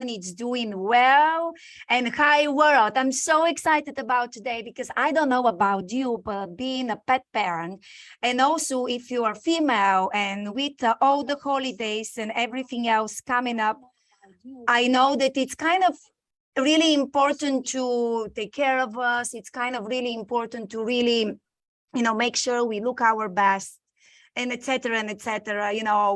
is doing well. And hi, world. I'm so excited about today because I don't know about you, but being a pet parent, and also if you are female and with all the holidays and everything else coming up, I know that it's kind of really important to take care of us. It's kind of really important to really, make sure we look our best and etc. and etc.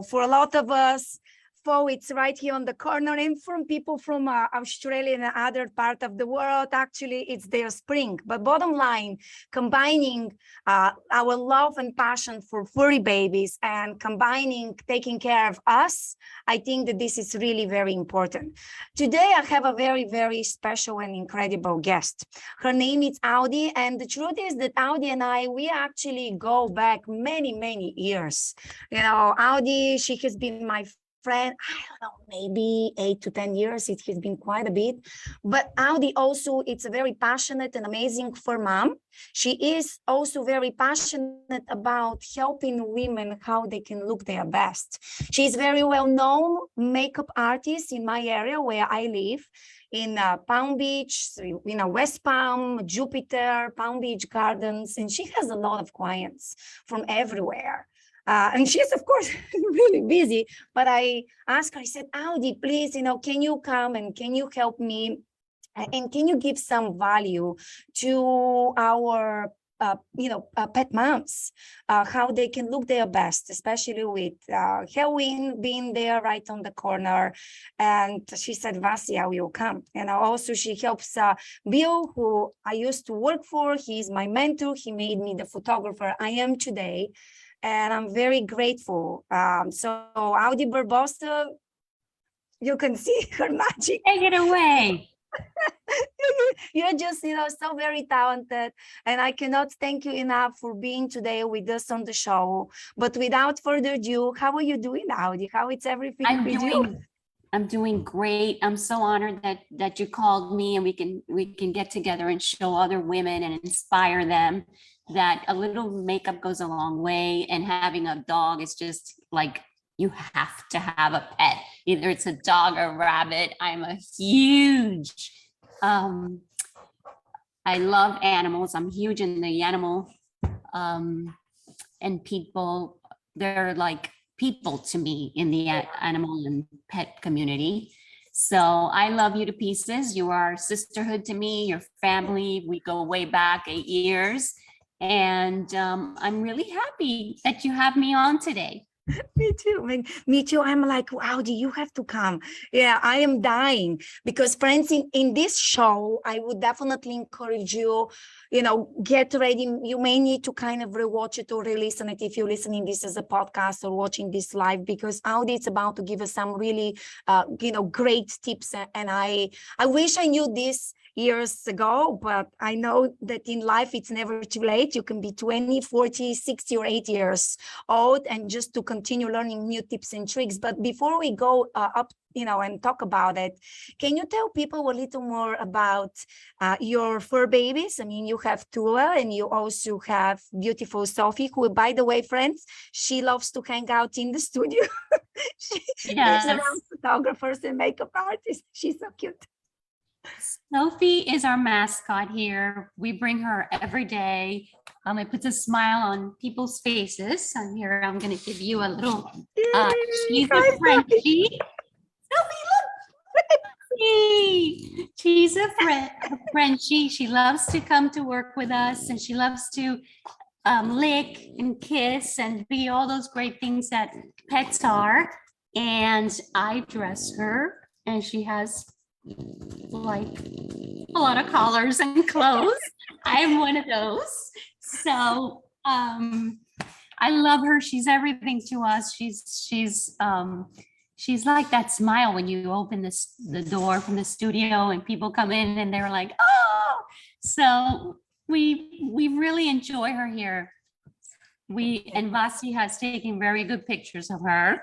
For a lot of us, fall it's right here on the corner, and from people from Australia and other part of the world, actually it's their spring. But bottom line, combining our love and passion for furry babies and combining taking care of us, I think that this is really very important. Today I have a very, very special and incredible guest. Her name is Audi, and the truth is that Audi and I, we actually go back many, many years. Audi, she has been my friend, I don't know, maybe 8 to 10 years. It has been quite a bit. But Audi also, it's a very passionate and amazing fur mom. She is also very passionate about helping women how they can look their best. She's very well-known makeup artist in my area where I live, in Palm Beach, West Palm, Jupiter, Palm Beach Gardens, and she has a lot of clients from everywhere. And she's, of course, really busy, but I asked her, I said, Audi, please, can you come and can you help me? And can you give some value to our pet moms, how they can look their best, especially with Halloween being there right on the corner. And she said, Vasi, I will come. And also she helps Bill, who I used to work for. He's my mentor. He made me the photographer I am today. And I'm very grateful. So Audi Barbosa, you can see her magic. Take it away. You're just, so very talented. And I cannot thank you enough for being today with us on the show. But without further ado, how are you doing, Audi? How is everything with you? I'm doing great. I'm so honored that you called me, and we can get together and show other women and inspire them that a little makeup goes a long way, and having a dog is just like, you have to have a pet. Either it's a dog or rabbit. I'm a huge, I love animals. I'm huge in the animal, and people, they're like people to me in the animal and pet community. So I love you to pieces. You are sisterhood to me, your family. We go way back 8 years. And I'm really happy that you have me on today. Me too. Me too. I'm like, Audi, you have to come. Yeah, I am dying because friends, in this show, I would definitely encourage you, get ready. You may need to kind of rewatch it or re-listen it if you're listening this as a podcast or watching this live, because Audi is about to give us some really, great tips. And I wish I knew this years ago, but I know that in life it's never too late. You can be 20, 40, 60 or 80 years old and just to continue learning new tips and tricks. But before we go up, and talk about it, can you tell people a little more about your fur babies? I mean, you have Tula and you also have beautiful Sophie, who, by the way, friends, she loves to hang out in the studio. She's around photographers and makeup artists. She's so cute. Sophie is our mascot here. We bring her every day. It puts a smile on people's faces. And here, I'm going to give you a little, she's a Frenchie. Sophie, look! She's a Frenchie. She loves to come to work with us, and she loves to lick and kiss and be all those great things that pets are. And I dress her, and she has like a lot of collars and clothes. I'm one of those. So I love her. She's everything to us. She's like that smile when you open the door from the studio and people come in and they're like, oh. So we really enjoy her here. And Vasi has taken very good pictures of her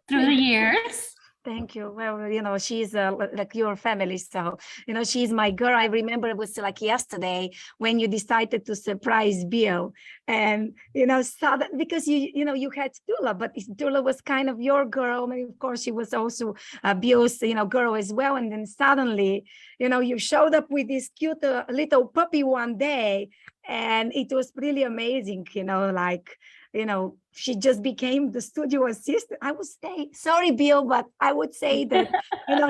through the years. Thank you. Well, she's like your family. So, she's my girl. I remember it was like yesterday when you decided to surprise Bill. And, sudden, because you had Tula, but Tula was kind of your girl. And of course, she was also Bill's, girl as well. And then suddenly, you showed up with this cute little puppy one day. And it was really amazing, she just became the studio assistant. I would say, sorry, Bill, but I would say that,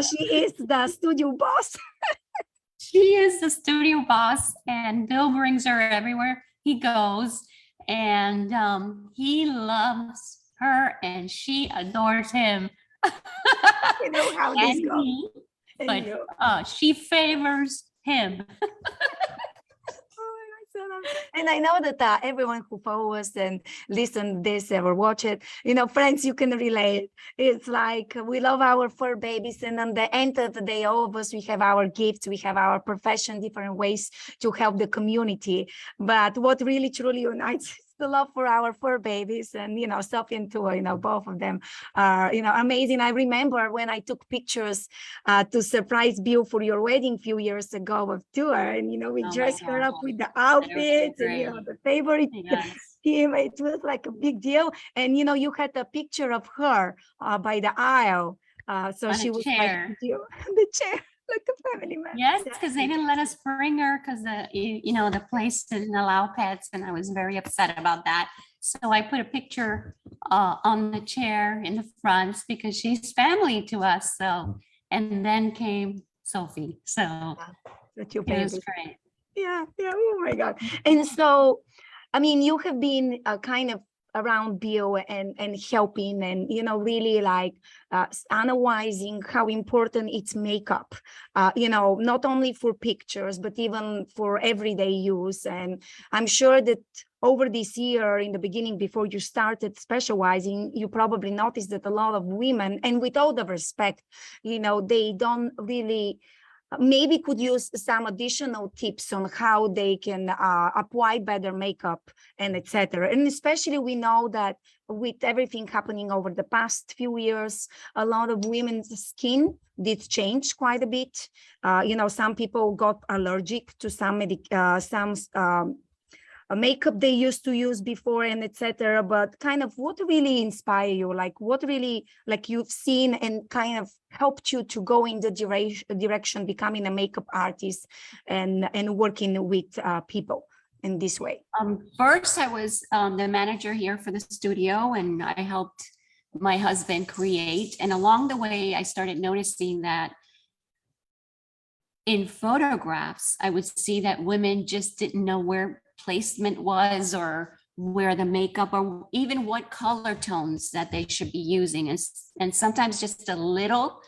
she is the studio boss. She is the studio boss, and Bill brings her everywhere he goes. And he loves her, and she adores him. You know how this And goes. me, but she favors him. And I know that everyone who follows and listen this or watch it, friends, you can relate. It's like we love our fur babies, and on the end of the day, all of us, we have our gifts, we have our profession, different ways to help the community. But what really truly unites is the love for our fur babies, and Sophie and Tula, both of them are amazing. I remember when I took pictures to surprise Bill for your wedding a few years ago of tour, and we dressed her up with the outfits and the favorite team. It was like a big deal. And you had a picture of her by the aisle, so on she a was chair. like the chair. Like a family member. Yes, because they didn't let us bring her because the place didn't allow pets, and I was very upset about that. So I put a picture on the chair in the front because she's family to us. So, and then came Sophie. So That your it was baby. great. Yeah. Oh my God. And so, I mean, you have been kind of around Bill and helping and really like analyzing how important it's makeup, not only for pictures but even for everyday use. And I'm sure that over this year, in the beginning, before you started specializing, you probably noticed that a lot of women, and with all the respect, they don't really maybe could use some additional tips on how they can apply better makeup and etc. And especially we know that with everything happening over the past few years, a lot of women's skin did change quite a bit. Some people got allergic to some makeup they used to use before and etc. But kind of what really inspire you, like what really like you've seen and kind of helped you to go in the direction becoming a makeup artist and working with people in this way? First, I was the manager here for the studio, and I helped my husband create. And along the way, I started noticing that in photographs, I would see that women just didn't know where placement was or where the makeup or even what color tones that they should be using. And sometimes just a little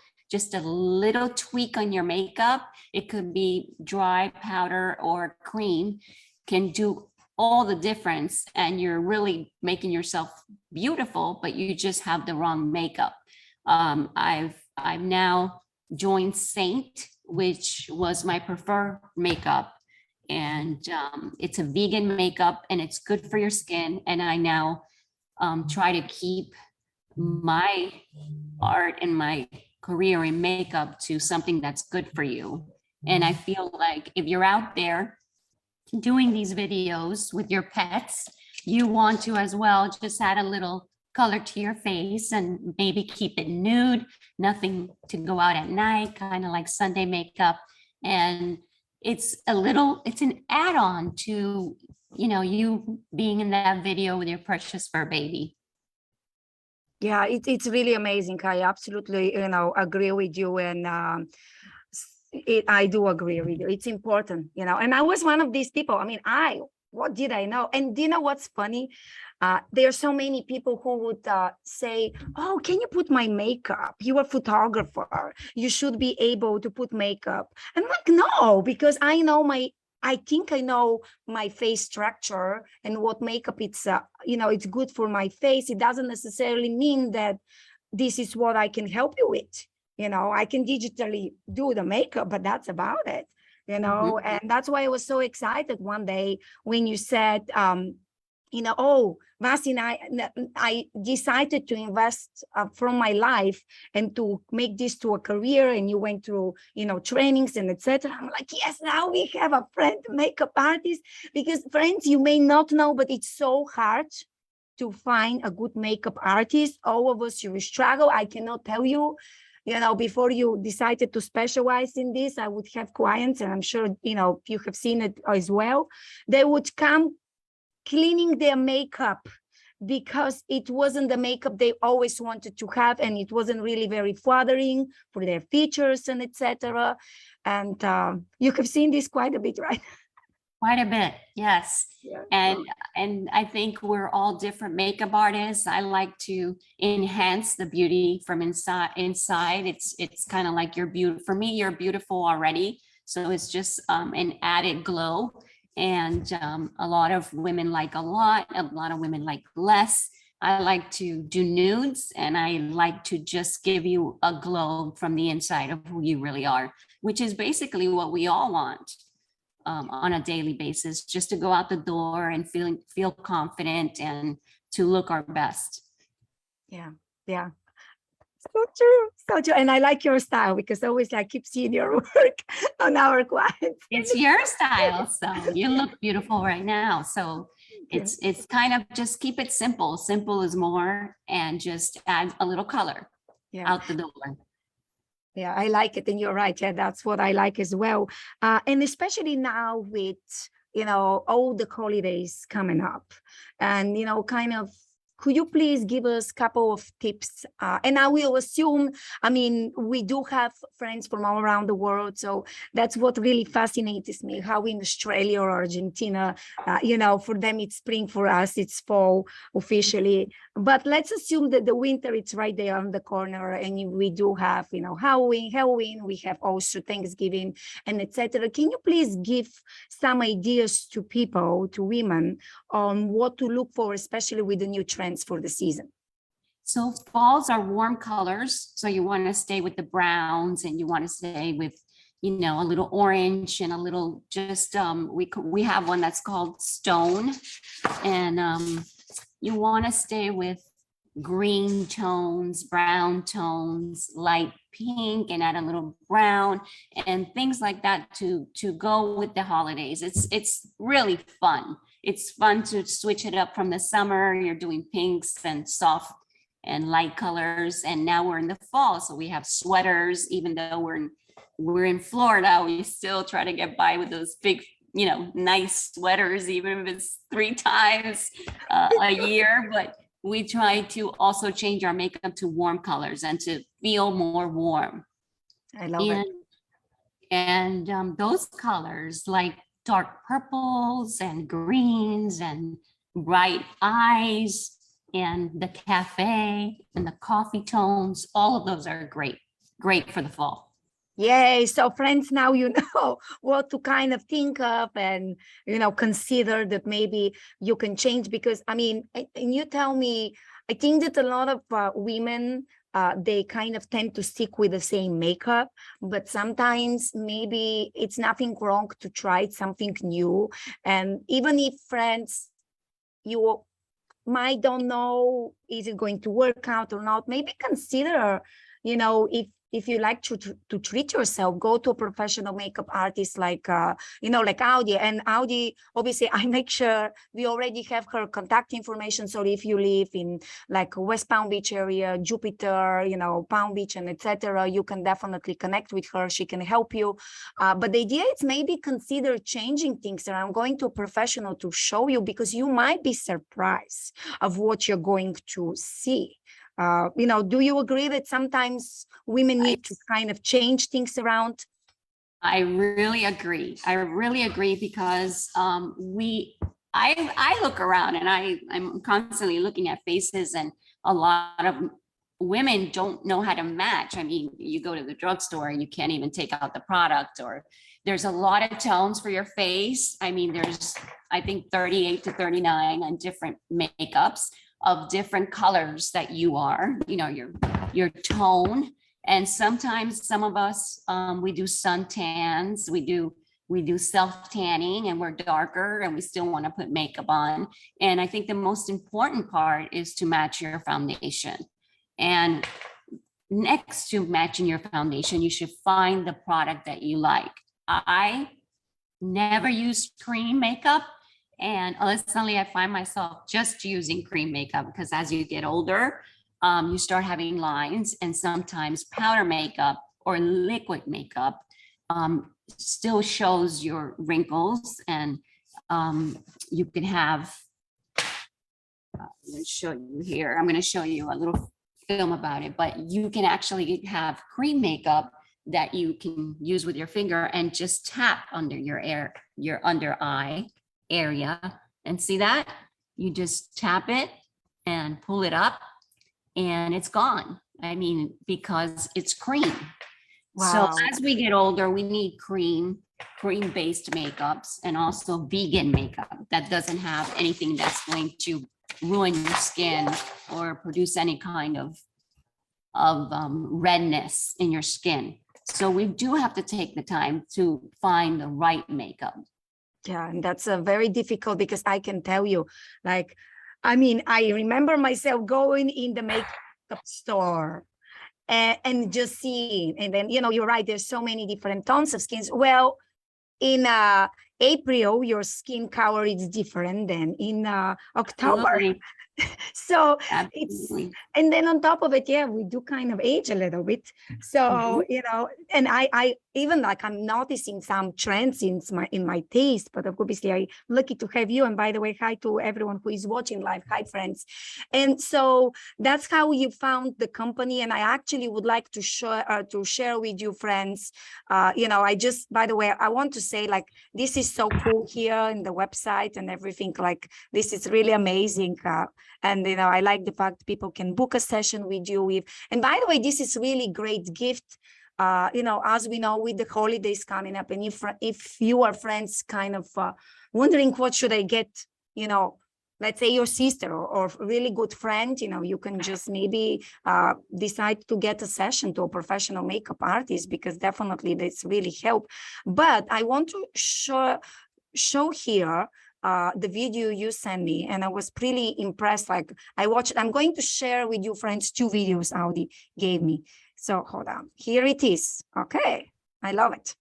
tweak on your makeup, it could be dry powder or cream, can do all the difference. And you're really making yourself beautiful, but you just have the wrong makeup. I've now joined Seint, which was my preferred makeup. And it's a vegan makeup and it's good for your skin. And I now try to keep my art and my career in makeup to something that's good for you. And I feel like if you're out there doing these videos with your pets, you want to as well just add a little color to your face and maybe keep it nude, nothing to go out at night, kind of like Sunday makeup. And it's an add-on to, you being in that video with your precious fur baby. Yeah, it's really amazing. I absolutely, agree with you. And I do agree with you. It's important, and I was one of these people. I mean, what did I know? And do you know what's funny? There are so many people who would say, oh, can you put my makeup? You are a photographer. You should be able to put makeup. I'm like, no, because I think I know my face structure and what makeup it's good for my face. It doesn't necessarily mean that this is what I can help you with. I can digitally do the makeup, but that's about it, Mm-hmm. and that's why I was so excited one day when you said, oh, Vasi and I decided to invest from my life and to make this to a career, and you went through, trainings and etc. I'm like, yes, now we have a friend makeup artist, because friends, you may not know, but it's so hard to find a good makeup artist. All of us, you struggle. I cannot tell you, before you decided to specialize in this, I would have clients, and I'm sure, you have seen it as well. They would come cleaning their makeup because it wasn't the makeup they always wanted to have, and it wasn't really very flattering for their features and etc. And you have seen this quite a bit, right? Quite a bit, yes. Yeah. And I think we're all different makeup artists. I like to enhance the beauty from inside. It's kind of like you're beautiful. For me, you're beautiful already. So it's just an added glow. And a lot of women like a lot of women like less. I like to do nudes, and I like to just give you a glow from the inside of who you really are, which is basically what we all want on a daily basis, just to go out the door and feel confident and to look our best. Yeah. So true, so true. And I like your style, because I always keep seeing your work on our clients. It's your style, so you look beautiful right now. So it's kind of just keep it simple. Simple is more, and just add a little color out the door. Yeah, I like it, and you're right. Yeah, that's what I like as well. And especially now with all the holidays coming up, and kind of, could you please give us a couple of tips? And I will assume, we do have friends from all around the world. So that's what really fascinates me, how in Australia or Argentina, for them it's spring, for us it's fall officially. But let's assume that the winter, it's right there on the corner, and we do have, Halloween, we have also Thanksgiving and etc. Can you please give some ideas to people, to women, on what to look for, especially with the new trends for the season? So falls are warm colors. So you want to stay with the browns, and you want to stay with, a little orange and a little just, we have one that's called stone. And you want to stay with green tones, brown tones, light pink, and add a little brown and things like that to go with the holidays. It's really fun. It's fun to switch it up from the summer. You're doing pinks and soft and light colors, and now we're in the fall, so we have sweaters. Even though we're in Florida, we still try to get by with those big, nice sweaters, even if it's 3 times a year. But we try to also change our makeup to warm colors and to feel more warm. I love it. And those colors, like dark purples and greens and bright eyes and the cafe and the coffee tones, all of those are great for the fall. Yay. So friends, now you know what to kind of think of, and consider that maybe you can change. Because and you tell me, I think that a lot of women, they kind of tend to stick with the same makeup, but sometimes maybe it's nothing wrong to try something new. And even if friends, you might don't know, is it going to work out or not, maybe consider, if you like to treat yourself, go to a professional makeup artist like Audi. And Audi, obviously, I make sure we already have her contact information. So if you live in West Palm Beach area, Jupiter, Palm Beach and etc., you can definitely connect with her. She can help you. But the idea is maybe consider changing things around, going to a professional to show you, because you might be surprised of what you're going to see. Do you agree that sometimes women need to kind of change things around? I really agree. Because I look around, and I'm constantly looking at faces, and a lot of women don't know how to match. You go to the drugstore and you can't even take out the product, or there's a lot of tones for your face. There's, I think, 38 to 39 on different makeups of different colors that you are, your tone. And sometimes some of us, we do suntans, we do we do self-tanning and we're darker and we still want to put makeup on. And I think the most important part is to match your foundation. And next to matching your foundation, you should find the product that you like. I never used cream makeup, and suddenly I find myself just using cream makeup because as you get older, you start having lines, and sometimes powder makeup or liquid makeup still shows your wrinkles, and you can have, I'm going to show you here, I'm going to show you a little film about it, but you can actually have cream makeup that you can use with your finger and just tap under your under eye area. And see that? You just tap it and pull it up and it's gone. I mean, because it's cream. Wow. So as we get older, we need cream-based makeups and also vegan makeup that doesn't have anything that's going to ruin your skin or produce any kind of redness in your skin. So we do have to take the time to find the right makeup. Yeah, and that's very difficult because I can tell you, like, I mean, I remember myself going in the makeup store and just seeing, and then, you know, you're right, there's so many different tones of skins. Well, in April, your skin color is different than in October. Absolutely. So Absolutely. it's, and then on top of it, yeah, we do kind of age a little bit. So, you know, and I even like I'm noticing some trends in my taste, but obviously I'm lucky to have you. And by the way, hi to everyone who is watching live. Hi, friends. And so that's how you found the company. And I actually would like to share with you, friends. You know, I just, by the way, I want to say, like, this is so cool here in the website and everything. Like, this is really amazing. And, you know, I like the fact people can book a session with you. And by the way, this is really great gift. You know, as we know, with the holidays coming up, and if you are friends kind of wondering what should I get, you know, let's say your sister or really good friend, you know, you can just maybe decide to get a session to a professional makeup artist, because definitely this really help. But I want to show here the video you sent me, and I was pretty impressed. Like, I watched, I'm going to share with you, friends, 2 videos Audi gave me. So hold on, here it is. Okay, I love it.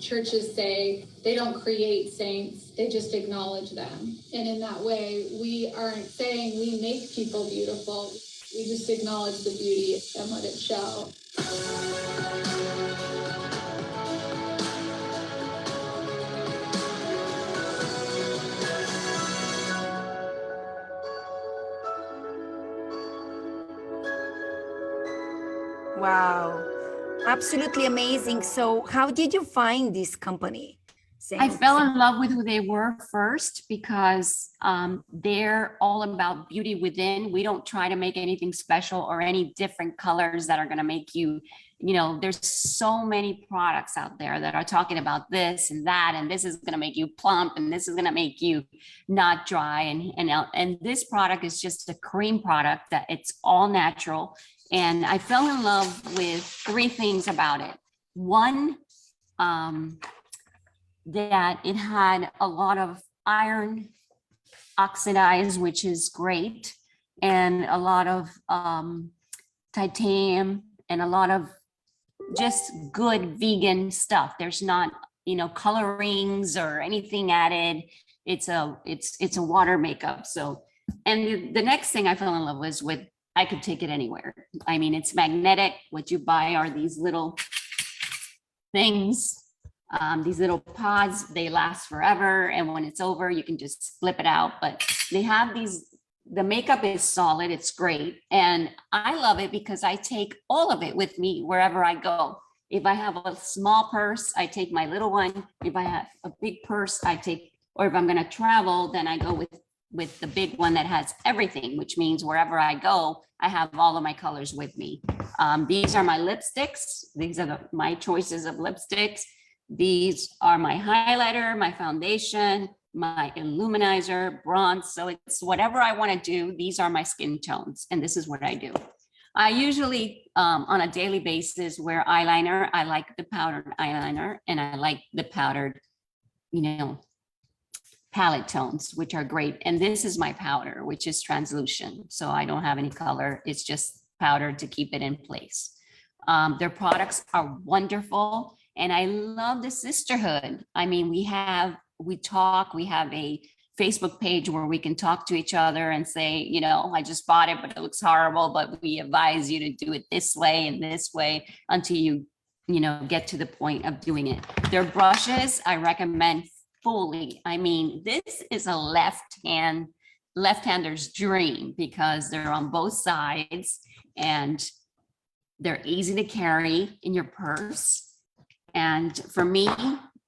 Churches say they don't create saints, they just acknowledge them. And in that way, we aren't saying we make people beautiful, we just acknowledge the beauty and let it show. Wow, absolutely amazing. So how did you find this company? I fell in love with who they were first because they're all about beauty within. We don't try to make anything special or any different colors that are going to make you, you know, there's so many products out there that are talking about this and that, and this is going to make you plump, and this is going to make you not dry. And this product is just a cream product that it's all natural. And I fell in love with 3 things about it. One, that it had a lot of iron oxidized, which is great, and a lot of titanium, and a lot of just good vegan stuff. There's not, you know, colorings or anything added. It's a water makeup. So, and the next thing I fell in love with I could take it anywhere. I mean, it's magnetic. What you buy are these little things. These little pods, they last forever. And when it's over, you can just flip it out. But they have these, the makeup is solid, it's great. And I love it because I take all of it with me wherever I go. If I have a small purse, I take my little one. If I have a big purse, I take, or if I'm gonna travel, then I go with with the big one that has everything, which means wherever I go, I have all of my colors with me. These are my lipsticks. These are my choices of lipsticks. These are my highlighter, my foundation, my illuminizer, bronze. So it's whatever I want to do. These are my skin tones, and this is what I do. I usually, on a daily basis, wear eyeliner. I like the powdered eyeliner, and I like the powdered, palette tones, which are great. And this is my powder, which is translucent. So I don't have any color. It's just powder to keep it in place. Their products are wonderful. And I love the sisterhood. I mean, we have a Facebook page where we can talk to each other and say, I just bought it, but it looks horrible, but we advise you to do it this way and this way until you get to the point of doing it. Their brushes, I recommend fully. I mean, this is a left-hander's dream because they're on both sides and they're easy to carry in your purse. And for me,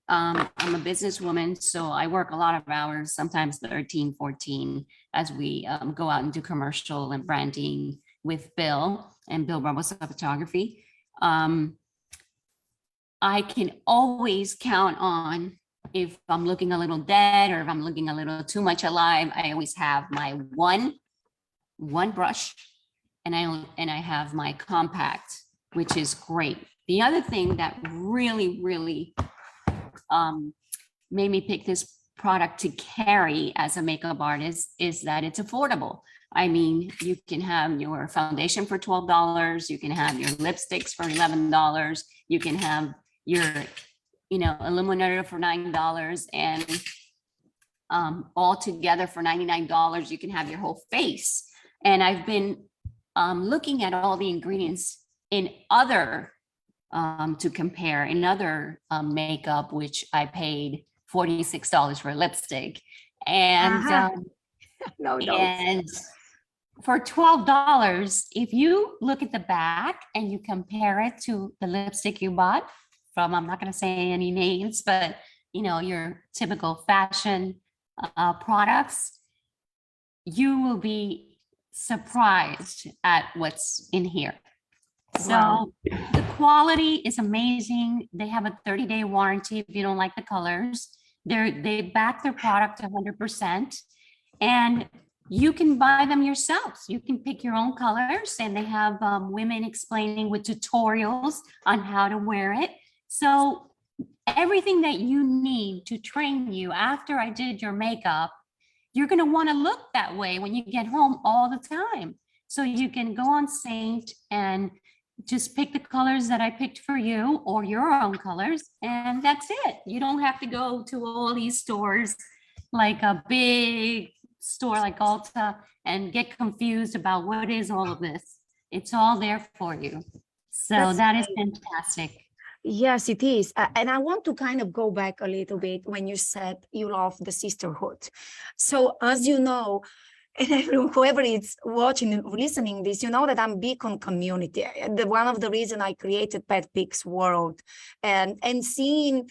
I'm a businesswoman, so I work a lot of hours, sometimes 13, 14, as we go out and do commercial and branding with Bill and Bill Barbosa Photography. I can always count on, if I'm looking a little dead or if I'm looking a little too much alive, I always have my one brush, and I have my compact, which is great. The other thing that really, really made me pick this product to carry as a makeup artist is that it's affordable. I mean, you can have your foundation for $12. You can have your lipsticks for $11. You can have your, illuminator for $9, and all together for $99, you can have your whole face. And I've been looking at all the ingredients in other to compare in other makeup, which I paid $46 for a lipstick. And and for $12, if you look at the back and you compare it to the lipstick you bought from, I'm not going to say any names, but your typical fashion products, you will be surprised at what's in here. So Wow. the quality is amazing. They have a 30-day warranty if you don't like the colors. They back their product 100%, and you can buy them yourselves. You can pick your own colors, and they have women explaining with tutorials on how to wear it. So everything that you need to train you after I did your makeup, you're going to want to look that way when you get home all the time. So you can go on Seint and just pick the colors that I picked for you or your own colors, and that's it. You don't have to go to all these stores like a big store like Ulta and get confused about what is all of this. It's all there for you. So That's that is great. fantastic. Yes, it is. And I want to kind of go back a little bit when you said you love the sisterhood. So as you know, and whoever is watching and listening this, you know that I'm big on community. And one of the reasons I created Pet Pics World and seeing,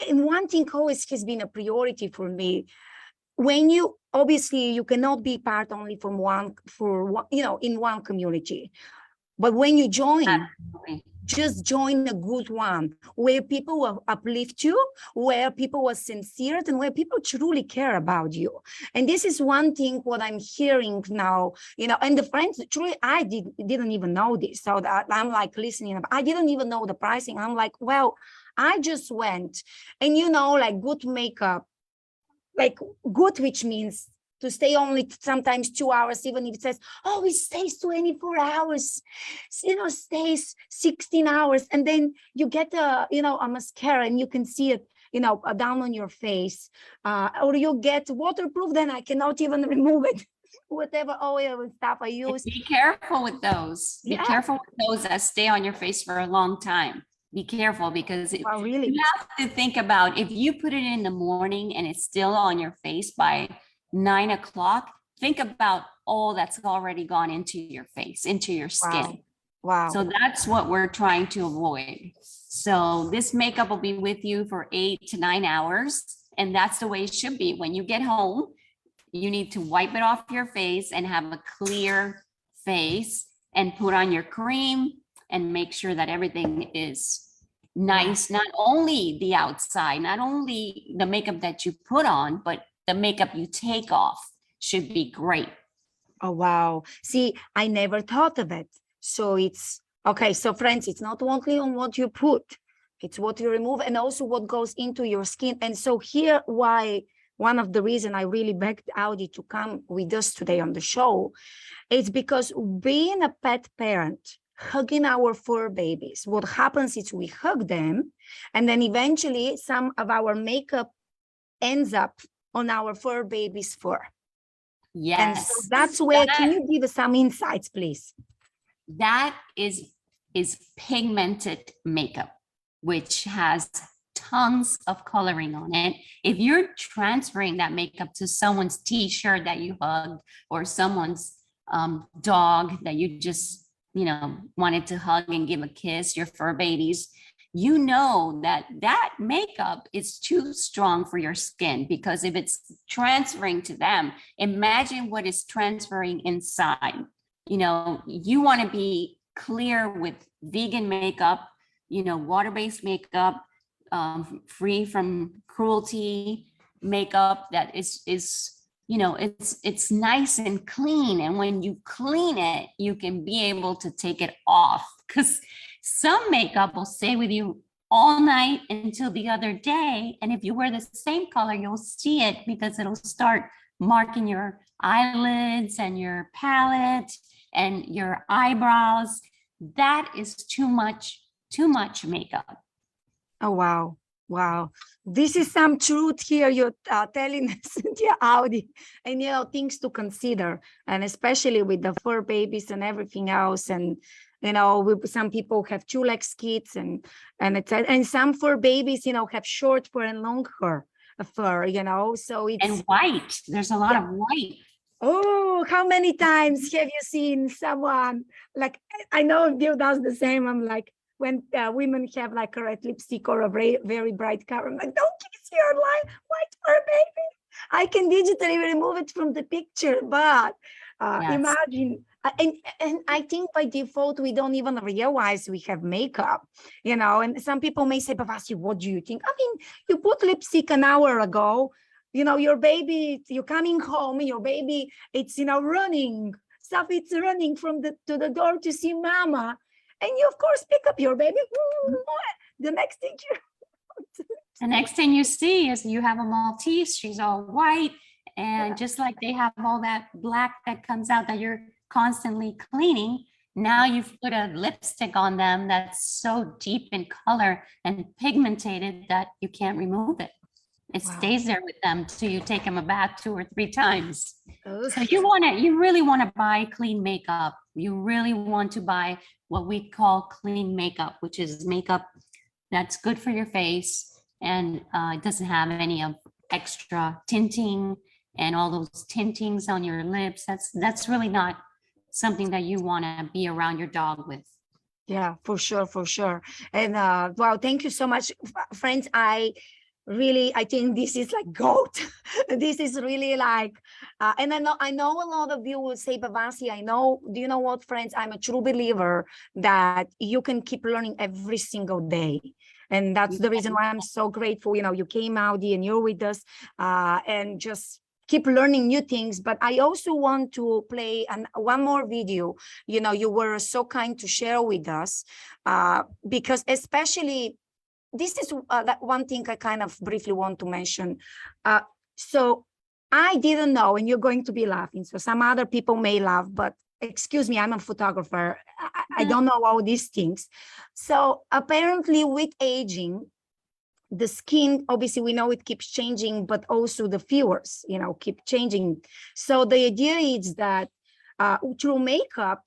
and one thing always has been a priority for me. When you, obviously you cannot be part only from in one community, but when you join, Absolutely. just join a good one where people will uplift you, where people are sincere, and where people truly care about you. And this is one thing what I'm hearing now, and the friends, truly, I didn't even know this. So that I'm like listening, I didn't even know the pricing. I'm like, well, I just went, and like good makeup, like good, which means to stay only sometimes 2 hours, even if it says, oh, it stays 24 hours, stays 16 hours. And then you get a mascara and you can see it, down on your face, or you get waterproof, then I cannot even remove it. Whatever oil and stuff I use. Be careful with those. Be Yeah. careful with those that stay on your face for a long time. Be careful because Well, really, you have to think about if you put it in the morning and it's still on your face by 9 o'clock, think about all that's already gone into your face, into your skin. wow. So that's what we're trying to avoid. So this makeup will be with you for 8 to 9 hours. And that's the way it should be. When you get home, You need to wipe it off your face and have a clear face and put on your cream and make sure that everything is nice. Not only the outside, not only the makeup that you put on, but the makeup you take off should be great. Oh, wow. See, I never thought of it. So it's okay. So friends, it's not only on what you put, it's what you remove and also what goes into your skin. And so here, why one of the reasons I really begged Audi to come with us today on the show, it's because being a pet parent, hugging our fur babies, what happens is we hug them and then eventually some of our makeup ends up on our fur baby's fur. Yes. And so that's where, can you give us some insights, please? That is pigmented makeup, which has tons of coloring on it. If you're transferring that makeup to someone's t-shirt that you hugged or someone's dog that you just, wanted to hug and give a kiss, your fur babies, you know that makeup is too strong for your skin, because if it's transferring to them, imagine what is transferring inside. You want to be clear with vegan makeup, water-based makeup, free from cruelty makeup that is it's nice and clean. And when you clean it, you can be able to take it off, because some makeup will stay with you all night until the other day. And if you wear the same color, you'll see it because it'll start marking your eyelids and your palette and your eyebrows. That is too much makeup. Oh, wow. Wow. This is some truth here you're telling us, dear Audi, and, things to consider, and especially with the fur babies and everything else. And, some people have 2-leg kids and some fur babies, have short fur and long fur, so it's. And white, there's a lot of white. Oh, how many times have you seen someone, like, I know Bill does the same. I'm like, when women have like a red lipstick or a very bright color, I'm like, don't kiss your white fur baby. I can digitally remove it from the picture, but Yes. imagine, and I think by default, we don't even realize we have makeup, and some people may say, Bavasi, what do you think? I mean, you put lipstick an hour ago, your baby, you're coming home, your baby, it's, running, stuff, it's running to the door to see mama. And you, of course, pick up your baby. The next thing you see is you have a Maltese. She's all white. And just like they have all that black that comes out that you're constantly cleaning, now you've put a lipstick on them that's so deep in color and pigmented that you can't remove it. It stays there with them till you take them a bath 2 or 3 times. So you really want to buy clean makeup. You really want to buy what we call clean makeup, which is makeup that's good for your face and it doesn't have any of extra tinting and all those tintings on your lips. That's really not something that you want to be around your dog with. Yeah, for sure. And wow, thank you so much, friends. I think this is like gold. This is really like, and I know a lot of you will say, Bavasi, do you know what, friends? I'm a true believer that you can keep learning every single day. And that's the reason why I'm so grateful. You came, Audi, and you're with us, and just keep learning new things. But I also want to play one more video. You were so kind to share with us, because especially, this is that one thing I kind of briefly want to mention. So I didn't know, and you're going to be laughing, so some other people may laugh, but excuse me, I'm a photographer. I don't know all these things. So apparently with aging, the skin, obviously we know it keeps changing, but also the viewers, keep changing. So the idea is that through makeup,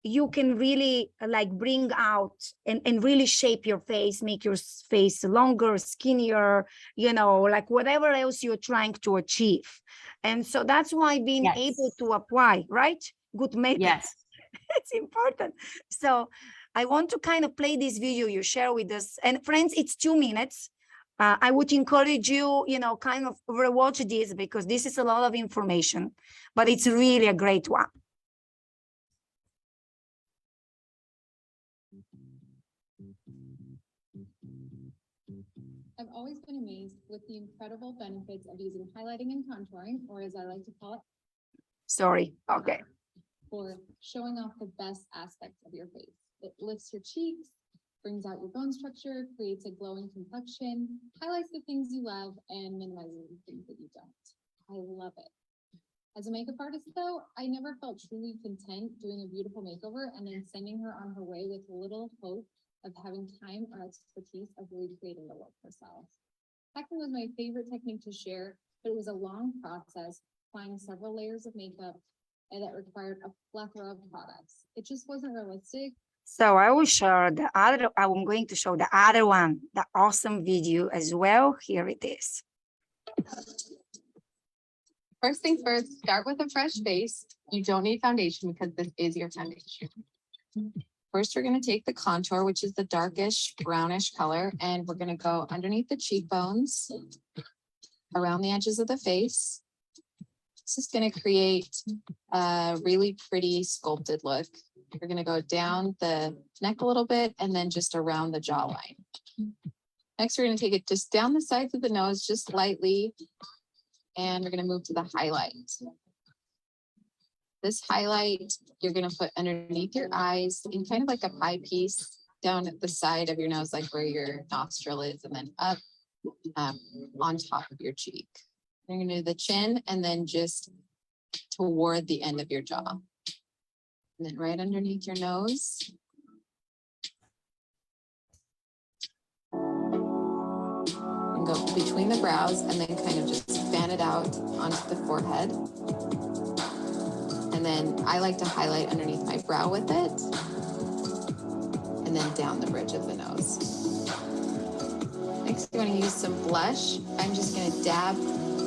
you can really like bring out and really shape your face, make your face longer, skinnier, like whatever else you're trying to achieve. And so that's why being able to apply, right? Good makeup. Yes. It's important. So I want to kind of play this video you share with us. And friends, it's 2 minutes. I would encourage you, kind of rewatch this because this is a lot of information, but it's really a great one. I've always been amazed with the incredible benefits of using highlighting and contouring, or as I like to call it, Sorry. Okay. for showing off the best aspects of your face. It lifts your cheeks, brings out your bone structure, creates a glowing complexion, highlights the things you love, and minimizes the things that you don't. I love it. As a makeup artist, though, I never felt truly content doing a beautiful makeover and then sending her on her way with little hope of having time or expertise of recreating the look herself. Packing was my favorite technique to share, but it was a long process, applying several layers of makeup and that required a plethora of products. It just wasn't realistic. So I will share I'm going to show the other one, the awesome video as well. Here it is. First things first, start with a fresh face. You don't need foundation because this is your foundation. First, we're going to take the contour, which is the darkish brownish color, and we're going to go underneath the cheekbones, around the edges of the face. This is going to create a really pretty sculpted look. We're going to go down the neck a little bit and then just around the jawline. Next, we're going to take it just down the sides of the nose, just lightly. And we're going to move to the highlight. This highlight, you're going to put underneath your eyes in kind of like a pie piece down at the side of your nose, like where your nostril is, and then up on top of your cheek. You're going to do the chin and then just toward the end of your jaw. And then right underneath your nose. And go between the brows and then kind of just fan it out onto the forehead. And then I like to highlight underneath my brow with it. And then down the bridge of the nose. Next, we're going to use some blush. I'm just going to dab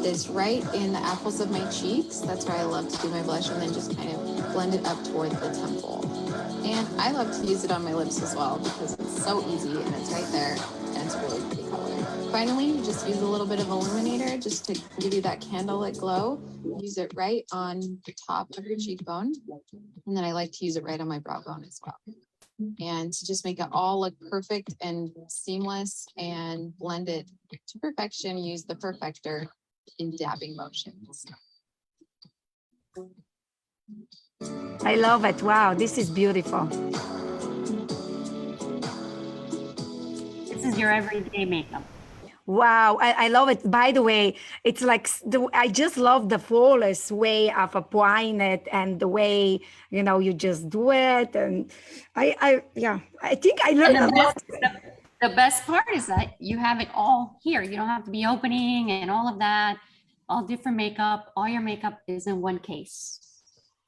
this right in the apples of my cheeks. That's where I love to do my blush, and then just kind of blend it up toward the temple. And I love to use it on my lips as well because it's so easy and it's right there and it's a really pretty color. Finally, you just use a little bit of illuminator just to give you that candlelit glow. Use it right on the top of your cheekbone. And then I like to use it right on my brow bone as well. And to just make it all look perfect and seamless and blend it to perfection, use the perfector in dabbing motions. I love it. Wow, this is beautiful. This is your everyday makeup. Wow, I love it. By the way, it's like I just love the flawless way of applying it and the way, you just do it. And I think I learned a lot. The best part is that you have it all here. You don't have to be opening and all of that, all different makeup. All your makeup is in one case.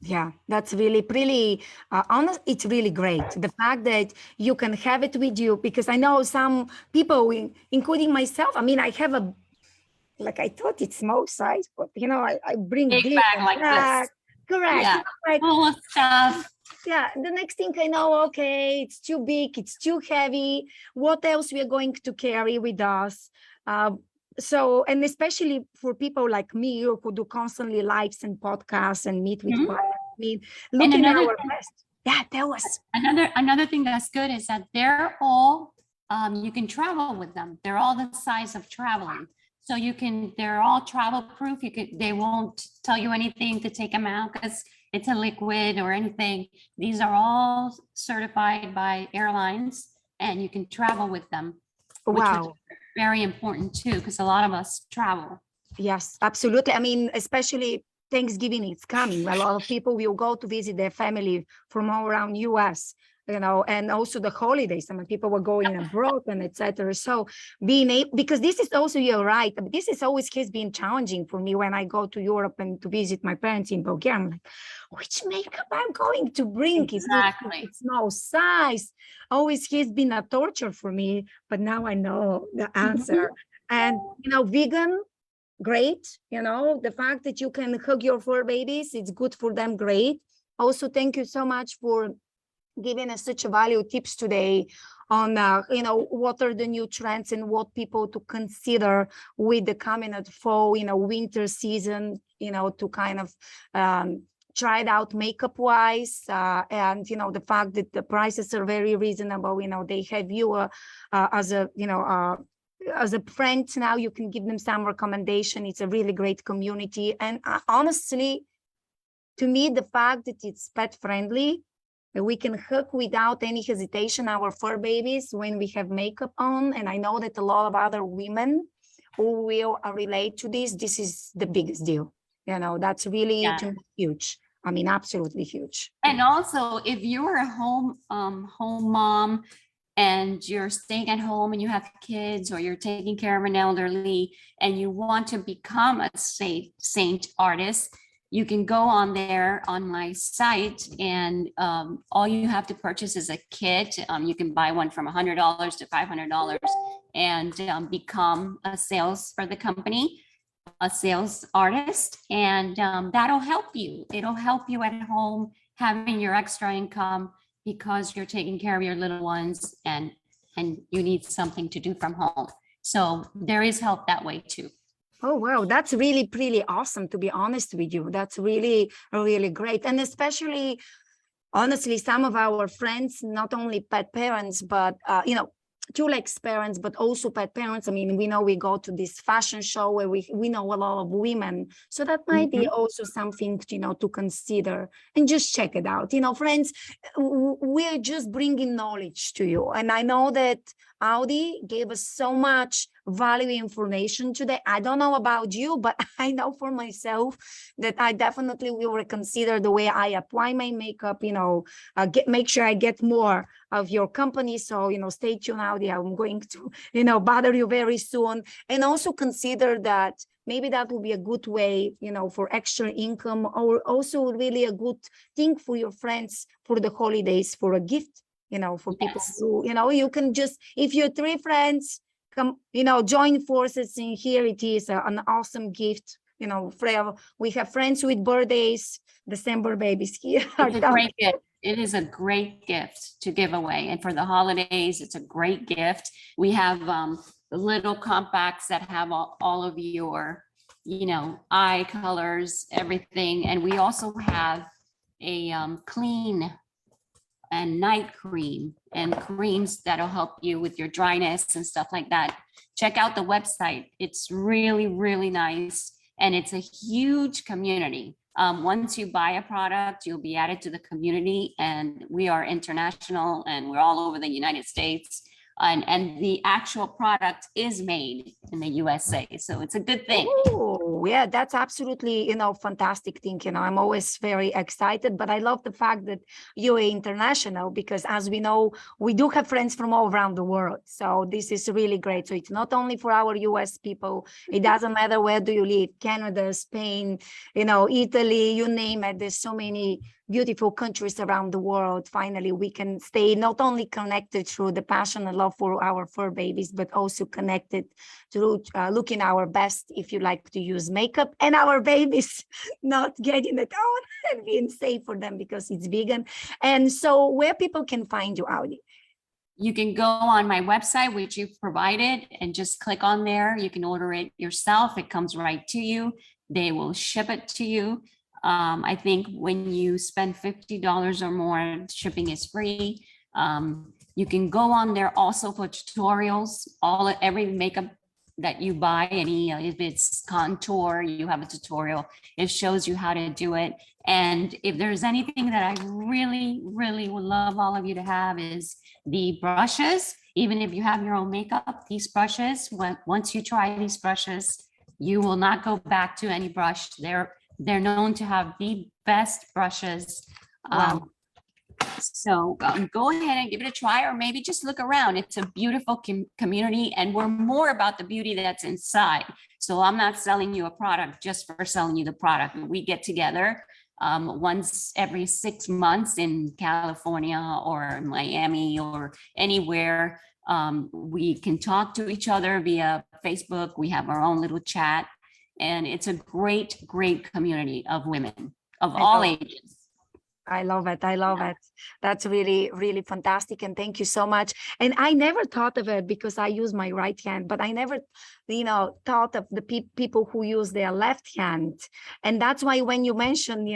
Yeah, that's really honest. It's really great. The fact that you can have it with you, because I know some people, including myself. I mean, I have I thought it's small size, but I bring Big this bag and like that. this. Correct. Yeah. Like, Full of stuff. yeah. The next thing I know, okay, it's too big, it's too heavy. What else we are going to carry with us? So, and especially for people like me who do constantly lives and podcasts and meet with clients, looking at our best. Yeah, that was Another thing that's good is that they're all, you can travel with them. They're all the size of traveling. So they're all travel proof. They won't tell you anything to take them out because it's a liquid or anything. These are all certified by airlines and you can travel with them. wow. Very important too, because a lot of us travel. Yes, absolutely. I mean, especially Thanksgiving is coming. A lot of people will go to visit their family from all around US, and also the holidays. I mean, people were going abroad and etc. So being able, because this is also, you're right. I mean, this is always has been challenging for me when I go to Europe and to visit my parents in Bulgaria. I'm like, which makeup I'm going to bring? Exactly. It's no size. Always has been a torture for me, but now I know the answer. And vegan, great. The fact that you can hug your fur babies, it's good for them, great. Also, thank you so much for giving us such a value tips today on you know, what are the new trends and what people to consider with the coming of fall, you know, winter season, you know, to kind of try it out makeup wise, and you know, the fact that the prices are very reasonable. You know, they have you as a, you know, as a friend now, you can give them some recommendation. It's a really great community, and honestly, to me, the fact that it's pet friendly, that we can hug without any hesitation our fur babies when we have makeup on. And I know that a lot of other women who will relate to this, this is the biggest deal. You know, that's really Yeah. to me, huge. I mean, absolutely huge. And also, if you're a home mom and you're staying at home and you have kids, or you're taking care of an elderly and you want to become a seint artist, you can go on there on my site, and all you have to purchase is a kit. You can buy one from $100 to $500 and become a sales for the company, a sales artist, and that'll help you. It'll help you at home having your extra income because you're taking care of your little ones, and you need something to do from home. So there is help that way too. Oh, wow. That's really, really awesome, to be honest with you. That's really, really great. And especially, honestly, some of our friends, not only pet parents, but, you know, Tulex parents, but also pet parents. I mean, we know we go to this fashion show where we know a lot of women. So that might be also something, you know, to consider and just check it out. You know, friends, we're just bringing knowledge to you. And I know that Audi gave us so much value information today. I don't know about you, but I know for myself that I definitely will reconsider the way I apply my makeup, you know, make sure I get more of your company. So, you know, stay tuned, Audi. I'm going to, you know, bother you very soon. And also consider that maybe that will be a good way, you know, for extra income, or also really a good thing for your friends for the holidays, for a gift, you know, for people who, you know, you can just, if you're 3 friends, come, you know, join forces, and here it is, an awesome gift. You know, we have friends with birthdays, December babies here. It's a great gift. It is a great gift to give away. And for the holidays, it's a great gift. We have the little compacts that have all of your, you know, eye colors, everything. And we also have a clean and night cream and creams that'll help you with your dryness and stuff like that. Check out the website. It's really, really nice. And it's a huge community. Once you buy a product, you'll be added to the community, and we are international, and we're all over the United States. And the actual product is made in the USA. So it's a good thing. Oh, yeah, that's absolutely, you know, fantastic thing. You know, I'm always very excited, but I love the fact that you're international, because as we know, we do have friends from all around the world. So this is really great. So it's not only for our US people. It doesn't matter where do you live, Canada, Spain, you know, Italy, you name it. There's so many beautiful countries around the world. Finally, we can stay not only connected through the passion and love for our fur babies, but also connected through looking our best, if you like to use makeup, and our babies not getting it on and being safe for them because it's vegan. And so where people can find you, Audi? You can go on my website, which you've provided, and just click on there. You can order it yourself. It comes right to you. They will ship it to you. I think when you spend $50 or more, shipping is free. You can go on there also for tutorials. Every makeup that you buy, if it's contour, you have a tutorial. It shows you how to do it. And if there's anything that I really, really would love all of you to have is the brushes. Even if you have your own makeup, these brushes, once you try these brushes, you will not go back to any brush. They're known to have the best brushes. Wow. So go ahead and give it a try, or maybe just look around. It's a beautiful community, and we're more about the beauty that's inside. So I'm not selling you a product just for selling you the product. We get together once every 6 months in California or Miami or anywhere. We can talk to each other via Facebook. We have our own little chat. And it's a great, great community of women of all ages. I love it. I love it. That's really, really fantastic. And thank you so much. And I never thought of it because I use my right hand, but I never, thought of the people who use their left hand. And that's why when you mentioned,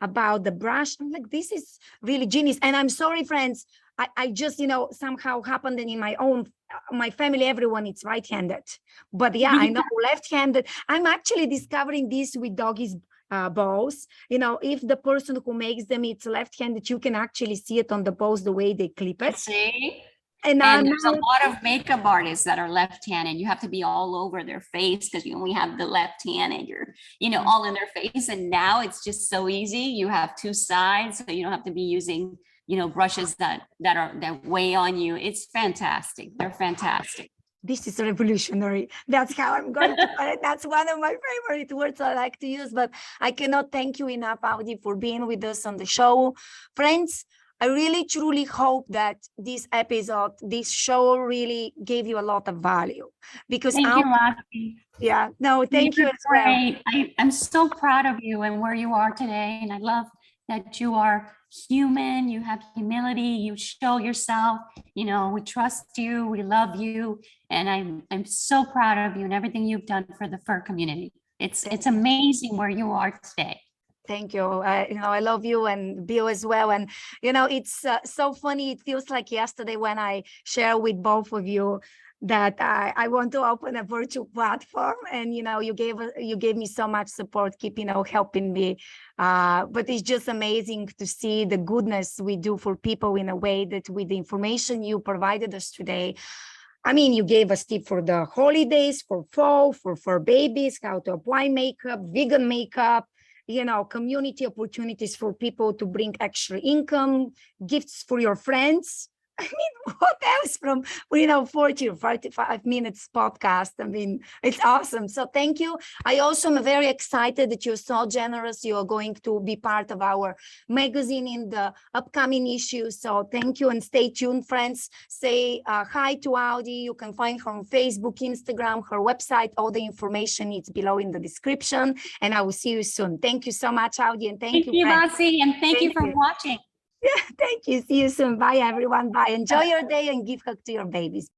about the brush, I'm like, this is really genius. And I'm sorry, friends. I just, somehow happened in my family, everyone is right-handed. But yeah, I know left-handed. I'm actually discovering this with doggies bows. If the person who makes them it's left-handed, you can actually see it on the bows the way they clip it. See? And And there's a lot of makeup artists that are left-handed. You have to be all over their face because you only have the left hand and you're, all in their face. And now it's just so easy. You have two sides, so you don't have to be using, brushes that weigh on you. It's fantastic. They're fantastic. This is revolutionary. That's how I'm going to put it. That's one of my favorite words I like to use, but I cannot thank you enough, Audi, for being with us on the show. Friends, I really, truly hope that this episode, this show really gave you a lot of value because Thank you, Rocky. yeah, no, thank you as well. Great. I'm so proud of you and where you are today. And I love that you are human, you have humility, you show yourself, we trust you, we love you. And I'm so proud of you and everything you've done for the fur community. It's amazing where you are today. Thank you. I love you and Bill as well. And, it's so funny. It feels like yesterday when I share with both of you that I want to open a virtual platform and, you gave me so much support, keep, helping me. But it's just amazing to see the goodness we do for people in a way that with the information you provided us today. I mean, you gave us tips for the holidays, for fall, for babies, how to apply makeup, vegan makeup, community opportunities for people to bring extra income, gifts for your friends. I mean, what else from, 40 or 45 minutes podcast? I mean, it's awesome. So thank you. I also am very excited that you're so generous. You are going to be part of our magazine in the upcoming issue. So thank you and stay tuned, friends. Say hi to Audi. You can find her on Facebook, Instagram, her website. All the information is below in the description. And I will see you soon. Thank you so much, Audi. And thank you, friends. Lassie, and thank you for watching. Yeah, thank you. See you soon. Bye, everyone. Bye. Enjoy your day and give hug to your babies.